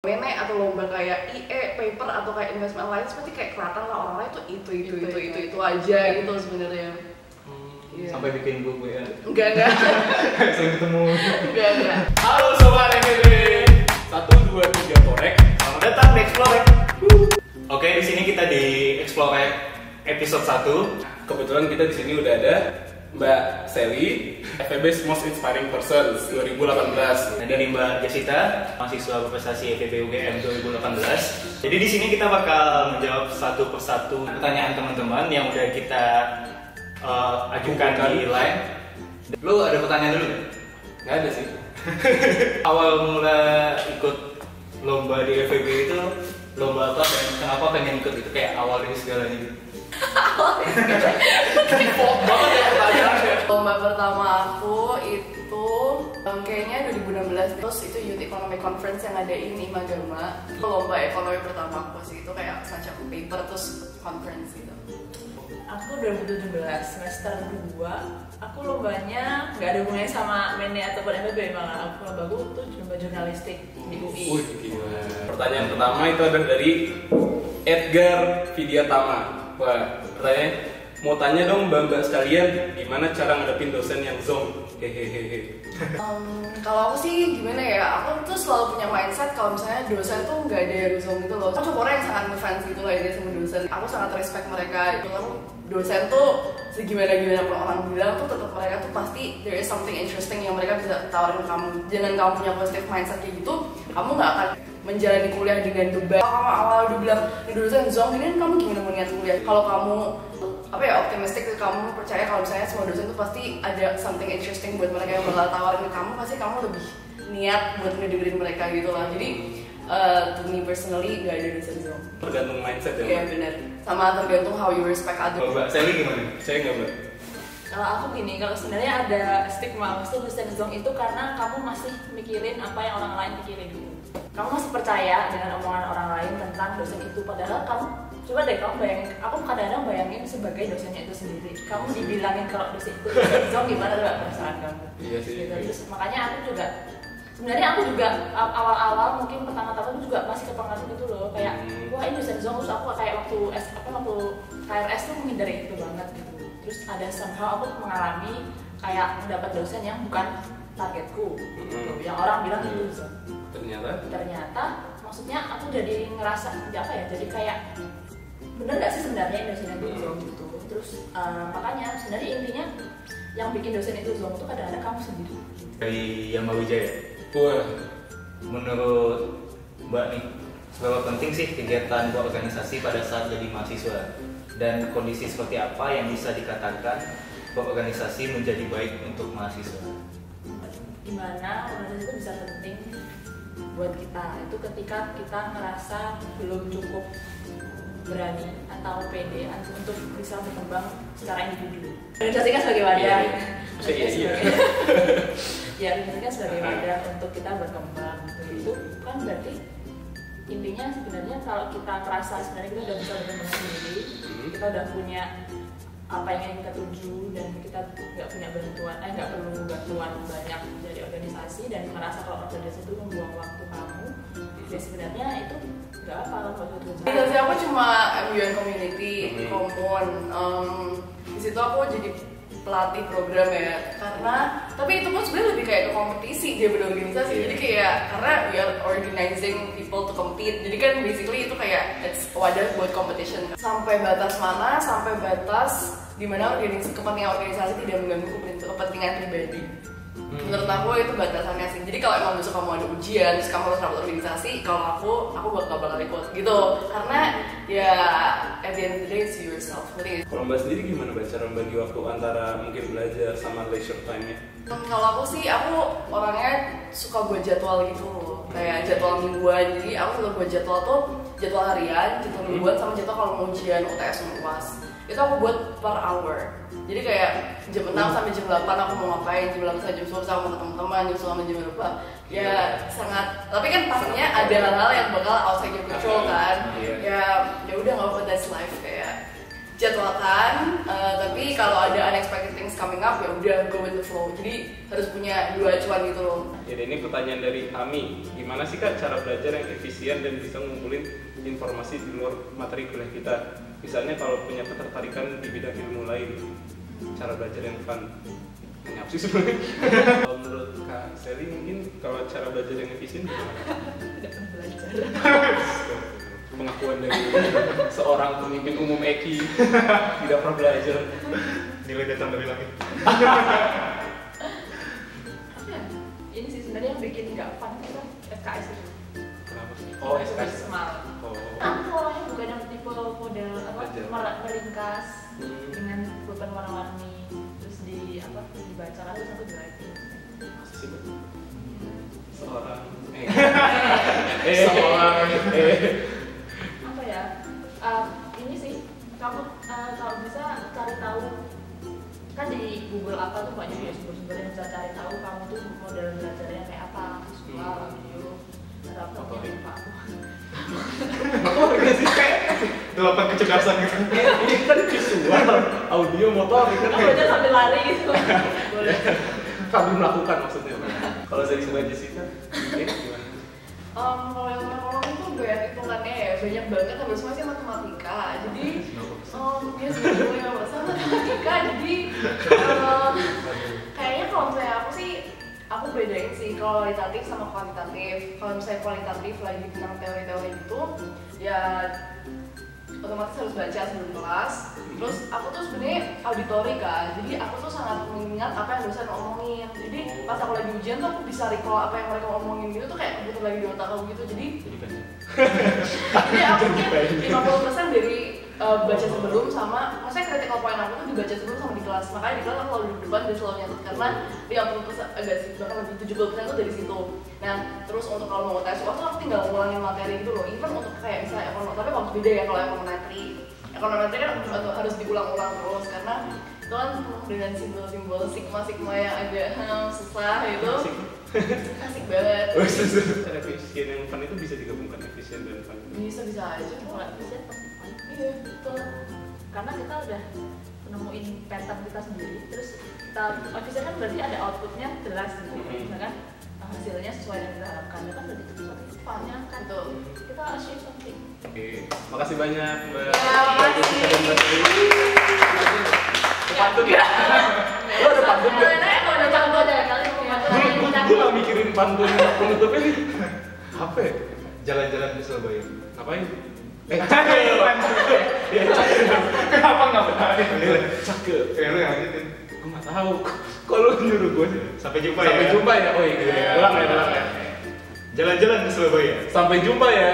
Mene atau lomba kayak IE, paper atau kayak investment alliance pasti kayak kelihatan lah orang-orang itu aja gitu sebenarnya. Yeah. Sampai bikin grup WA. Enggak. Sering ketemu. Enggak. Halo sobat FEB. 1 2 3 korek. Selamat datang di Explore. Oke, di sini kita di Explore episode 1. Kebetulan kita di sini udah ada Mbak Sally, FEB's Most Inspiring Person 2018. Dan ini Mbak Jasita, mahasiswa berprestasi FEB UGM 2018. Jadi di sini kita bakal menjawab satu persatu pertanyaan teman-teman yang udah kita ajukan di line. Lu ada pertanyaan dulu nggak? Nggak ada sih. Awal mula ikut lomba di FEB itu lomba apa dan kenapa pengen ikut itu, kayak awal dari segalanya gitu? Banget ya pertanyaannya. Lomba pertama aku itu kayaknya 2016, terus itu Youth Economic Conference yang ada ini Magama. Itu lomba ekonomi pertama aku sih, itu kayak semacam paper terus conference gitu. Aku 2017 semester 2, aku lombanya nggak ada hubungannya sama Mene ataupun FEB, malah aku lomba tuh lomba jurnalistik di UI. Wih, gila. Pertanyaan pertama itu ada dari Edgar Vidyatama. Wah, pertanyaan mau tanya dong mbak sekalian, gimana cara ngadepin dosen yang zong? Hehehe. Kalau aku sih gimana ya, aku tuh selalu punya mindset kalau misalnya dosen tuh nggak ada yang zong gitu loh. Aku cuma orang yang sangat ngefans gitu lah ini sama dosen. Aku sangat respect mereka gitu. Aku dosen tuh segimana pun orang bilang tuh tetap mereka tuh pasti there is something interesting yang mereka bisa tawarin kamu. Jangan kamu punya positive mindset kayak gitu, kamu nggak akan menjalani kuliah dengan beban. Kalau kamu awal udah bilang ini dosen zong, ini kamu gimana mau niat kuliah? Kalau kamu optimistik, kamu percaya kalau misalnya semua dosen tuh pasti ada something interesting buat mereka yang bakal tawarin ke kamu, pasti kamu lebih niat buat ngedengerin mereka gitu lah. Jadi to me personally gak ada dosen zong. Tergantung mindset ya. Iya benar. Sama tergantung how you respect others. Kalau Mbak Sally gimana? Saya nggak Mbak. Kalau aku gini, kalau sebenarnya ada stigma pasti dosen zong itu karena kamu masih mikirin apa yang orang lain pikirin gitu. Kamu masih percaya dengan omongan orang lain tentang dosen itu, padahal kamu coba deh kamu bayangin, aku kadang-kadang bayangin sebagai dosennya itu sendiri. Kamu dibilangin kalau dosen itu zong, gimana tuh perasaan kamu? Iya sih. Gitu. Terus makanya aku juga sebenarnya aku juga awal-awal mungkin pertama-tama itu juga masih kepengaruh gitu loh, kayak wah ini dosen zong, terus aku kayak waktu KRS tuh menghindari itu banget gitu. Terus ada somehow aku mengalami kayak mendapat dosen yang bukan targetku gitu, yang orang bilang itu zong. Ternyata maksudnya aku jadi ngerasa apa ya, jadi kayak bener gak sih sebenarnya dosen itu zong gitu. Terus makanya sebenarnya intinya yang bikin dosen itu zong itu kadang-kadang kamu sendiri. Dari Yama Wijaya. Wah, Menurut Mbak nih, seberapa penting sih kegiatan berorganisasi pada saat jadi mahasiswa? Dan kondisi seperti apa yang bisa dikatakan berorganisasi menjadi baik untuk mahasiswa? Gimana organisasi itu bisa penting buat kita itu ketika kita ngerasa belum cukup berani atau pede untuk bisa berkembang secara individu. Organisasi kan sebagai wadah. Ya, organisasi kan sebagai wadah untuk kita berkembang. Itu kan berarti intinya sebenarnya kalau kita merasa sebenarnya kita udah bisa berkembang sendiri, kita udah punya apa yang ingin kita tuju dan kita nggak perlu bantuan banyak dari organisasi dan merasa kalau organisasi itu membuang waktu kamu, ya sebenarnya itu nggak apa kalau itu. Organisasi aku cuma MUN Community, Common. Di situ aku jadi pelatih program ya, karena tapi itu pun sebenarnya lebih kayak ke kompetisi dia berorganisasi. Jadi kayak karena we are organizing people to compete, jadi kan basically itu kayak it's wadah buat competition. Sampai batas mana? Sampai batas dimana kepentingan organisasi tidak mengganggu kepentingan pribadi. Menurut aku itu batasannya sih. Jadi kalau emang besok kamu ada ujian, terus kamu harus rapat organisasi, kalau aku bakal ikut gitu. Karena ya at the end of the day it's yourself. kalau Mbak sendiri gimana Mbak cara membagi waktu antara mungkin belajar sama leisure time-nya? Kalau aku sih, aku orangnya suka buat jadwal gitu loh. Kayak jadwal mingguan. Jadi aku suka buat jadwal tuh jadwal harian, jadwal mingguan, sama jadwal kalau mau ujian UTS sama UAS. Itu aku buat per hour. Jadi kayak jam 6 sampai jam 8 aku mau ngapain, jam 8 sampai jam 10 sama teman-teman, jam 10 sampai jam berapa. Ya sangat, tapi kan pastinya ada hal-hal yang bakal outside your control kan. Ya udah nggak apa-apa, that's life kayak. jadwalkan, tapi kalau ada unexpected things coming up ya udah go with the flow. Jadi harus punya 2 acuan gitu loh. Jadi ini pertanyaan dari Ami, gimana sih Kak cara belajar yang efisien dan bisa ngumpulin informasi di luar materi kuliah kita? Misalnya kalau punya ketertarikan di bidang ilmu lain, cara belajar yang fun. Ini apa sih sebenarnya? Kalau menurut Kak Sally mungkin kalau cara belajar yang efisien gimana? Tidak pernah belajar. Pengakuan dari seorang pemimpin umum Eki tidak pernah belajar. Nilai datang dari langit. Apa ya? Ini sih sebenarnya yang bikin nggak fun itu SKS itu. Kenapa? Oh, SKS. Smart. Oh. Aku orangnya bukan yang tipe model apa Belajar. meringkas dengan pulpen warna-warni terus dibaca lalu terus aku jelasin. Masa sih betul? Seorang seorang Apa ya? Ini sih kamu kalau bisa cari tahu kan di Google apa tuh banyak ya sumber-sumber yang bisa cari tahu kamu tuh model belajarnya kayak apa, visual, audio, atau apa yang Pak. motor gak sih? Itu apa kecerdasan gitu? Ini kan visual, audio, motor kan Aku aja sambil lari gitu. Boleh. sambil melakukan maksudnya. Kalau dari Mbak Jessica, gimana? Kalau yang menolong itu banyak hitungannya ya, banyak banget, habis semua sih matematika. Jadi ya sebenarnya matematika. Jadi kayaknya kalau misalnya aku bedain sih kualitatif sama kuantitatif. Kalau misalnya kualitatif lagi tentang teori-teori itu, ya otomatis harus baca sebelum kelas. Terus aku tuh sebenarnya auditori kan, jadi aku tuh sangat mengingat apa yang dosen omongin. Jadi pas aku lagi ujian tuh aku bisa recall apa yang mereka omongin gitu tuh kayak putar lagi di otak aku gitu. Jadi aku mungkin 50% dari baca sebelum sama, maksudnya critical point aku tuh dibaca sebelum sama di kelas. Makanya di kelas aku kalau duduk depan udah selalu nyatet karena 50% agak sih bahkan lebih 70% tuh dari situ. Nah terus untuk kalau mau tes waktu aku tinggal ngulangin materi gitu loh. Even untuk kayak misalnya ekonomi, tapi kalau beda ya kalau ekonometri kan harus diulang-ulang terus karena itu kan penuh dengan simbol-simbol sigma yang agak susah gitu. Asik banget. Cara efisien yang fun itu bisa digabungkan efisien dan fun. Bisa aja Kalau bisa pasti fun. Iya betul. Karena kita udah nemuin pattern kita sendiri, terus kita efisien kan berarti ada outputnya jelas gitu, misalkan hasilnya sesuai yang kita harapkan, itu kan berarti itu sesuatu funnya kan tuh kita achieve something. Oke, makasih banyak Mbak. Ya, makasih. Pantun ya? Lo ada pantun nggak? Kalau udah pantun ya kali mau pantun Gue nggak mikirin pantun penutup ini. Apa ya? Jalan-jalan ke Surabaya. Ngapain? Kenapa nggak berani? Cakep. Kayak lu yang lanjutin. Gue nggak tahu. Kok lu nyuruh gue sih? Sampai jumpa ya. Sampai jumpa ya. Oh iya. Ulang ya. Jalan-jalan ke Surabaya. Sampai jumpa ya.